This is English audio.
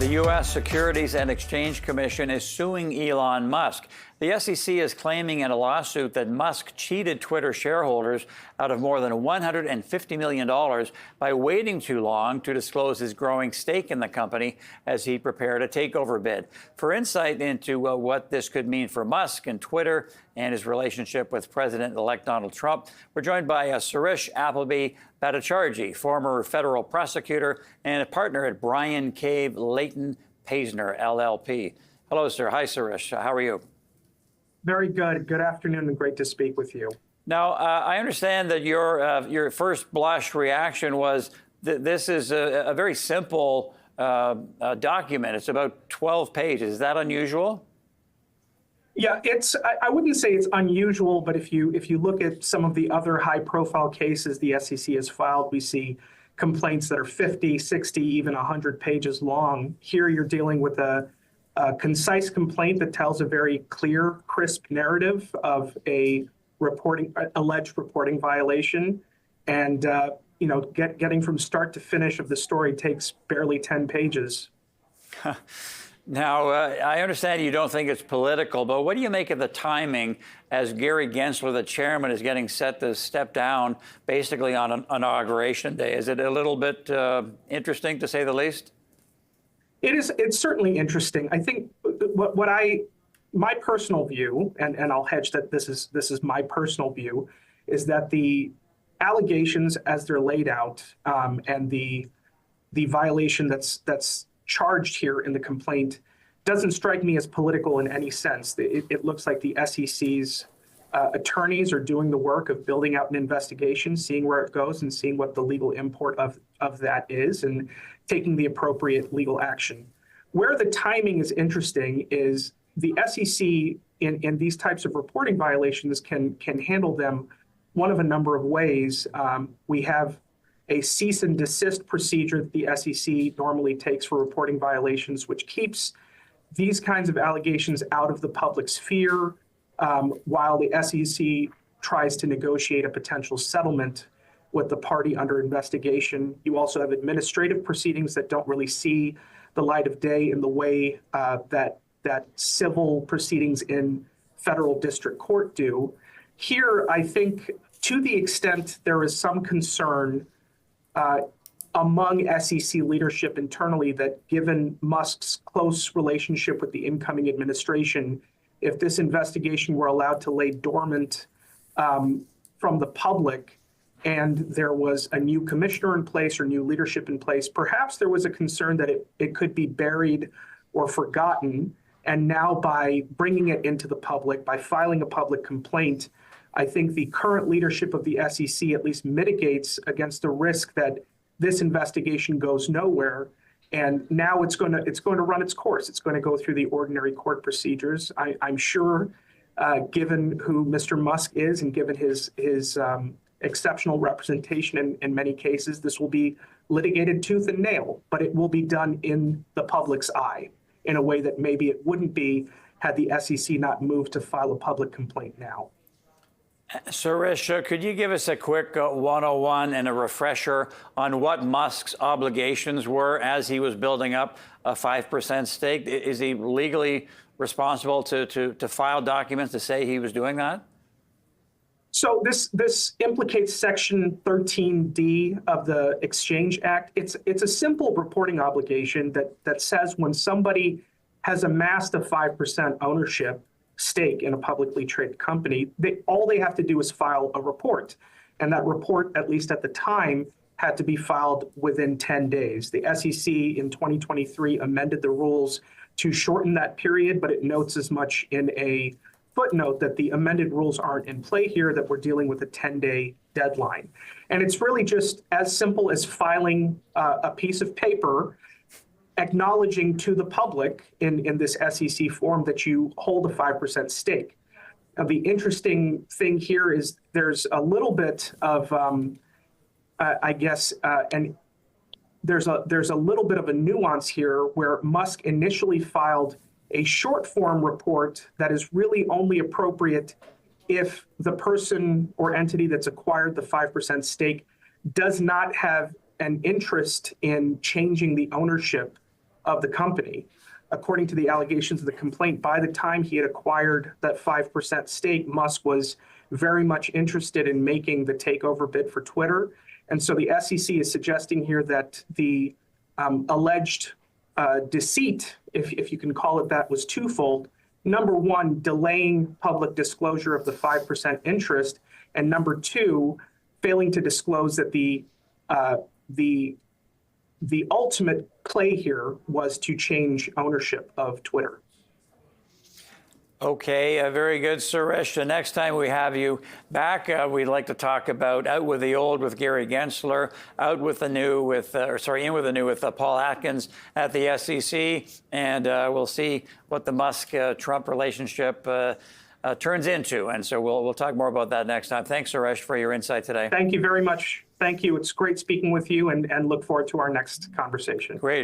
The U.S. Securities and Exchange Commission is suing Elon Musk. The SEC is claiming in a lawsuit that Musk cheated Twitter shareholders out of more than $150 million by waiting too long to disclose his growing stake in the company as he prepared a takeover bid. For insight into what this could mean for Musk and Twitter and his relationship with President-elect Donald Trump, we're joined by Saurish Appleby-Bhattacharjee, former federal prosecutor and a partner at Bryan, Leighton, Paisner, LLP. Hello, sir. Hi, Saurish. How are you? Very good. Good afternoon, and great to speak with you. Now, I understand that your first blush reaction was that this is a very simple document. It's about 12 pages. Is that unusual? Yeah, I wouldn't say it's unusual, but if you look at some of the other high-profile cases the SEC has filed, we see complaints that are 50, 60, even 100 pages long. Here, you're dealing with a concise complaint that tells a very clear, crisp narrative of a alleged reporting violation, and getting from start to finish of the story takes barely 10 pages. Now, I understand you don't think it's political, but what do you make of the timing as Gary Gensler, the chairman, is getting set to step down basically on Inauguration Day? Is it a little bit interesting, to say the least? It is. It's certainly interesting. I think my personal view, and I'll hedge that this is my personal view, is that the allegations as they're laid out and the violation that's charged here in the complaint doesn't strike me as political in any sense. It looks like the SEC's attorneys are doing the work of building out an investigation, seeing where it goes, and seeing what the legal import of that is, and taking the appropriate legal action. Where the timing is interesting is the SEC in these types of reporting violations can handle them one of a number of ways. We have a cease and desist procedure that the SEC normally takes for reporting violations, which keeps these kinds of allegations out of the public sphere while the SEC tries to negotiate a potential settlement with the party under investigation. You also have administrative proceedings that don't really see the light of day in the way that civil proceedings in federal district court do. Here, I think, to the extent there is some concern among SEC leadership internally that given Musk's close relationship with the incoming administration, if this investigation were allowed to lay dormant from the public and there was a new commissioner in place or new leadership in place, perhaps there was a concern that it could be buried or forgotten. And now by bringing it into the public, by filing a public complaint, I think the current leadership of the SEC at least mitigates against the risk that this investigation goes nowhere. And now it's going to run its course. It's going to go through the ordinary court procedures. I'm sure, given who Mr. Musk is and given his exceptional representation in many cases, this will be litigated tooth and nail, but it will be done in the public's eye in a way that maybe it wouldn't be had the SEC not moved to file a public complaint now. Saurish, could you give us a quick 101 and a refresher on what Musk's obligations were as he was building up a 5% stake? Is he legally responsible to file documents to say he was doing that? So this implicates Section 13D of the Exchange Act. It's a simple reporting obligation that says when somebody has amassed a 5% ownership stake in a publicly traded company, all they have to do is file a report. And that report, at least at the time, had to be filed within 10 days. The SEC in 2023 amended the rules to shorten that period, but it notes as much in a footnote that the amended rules aren't in play here, that we're dealing with a 10-day deadline. And it's really just as simple as filing a piece of paper acknowledging to the public in this SEC form that you hold a 5% stake. Now, the interesting thing here is there's a little bit of, and there's a little bit of a nuance here where Musk initially filed a short form report that is really only appropriate if the person or entity that's acquired the 5% stake does not have an interest in changing the ownership of the company. According to the allegations of the complaint, by the time he had acquired that 5% stake, Musk was very much interested in making the takeover bid for Twitter. And so the SEC is suggesting here that the alleged deceit, if you can call it that, was twofold. Number one, delaying public disclosure of the 5% interest, and number two, failing to disclose that the ultimate play here was to change ownership of Twitter. Okay, very good, Saurish. The next time we have you back, we'd like to talk about out with the old with Gary Gensler, out with the new with, in with the new with Paul Atkins at the SEC, and we'll see what the Musk-Trump relationship turns into. And so we'll talk more about that next time. Thanks, Saurish, for your insight today. Thank you very much. Thank you. It's great speaking with you, and look forward to our next conversation. Great.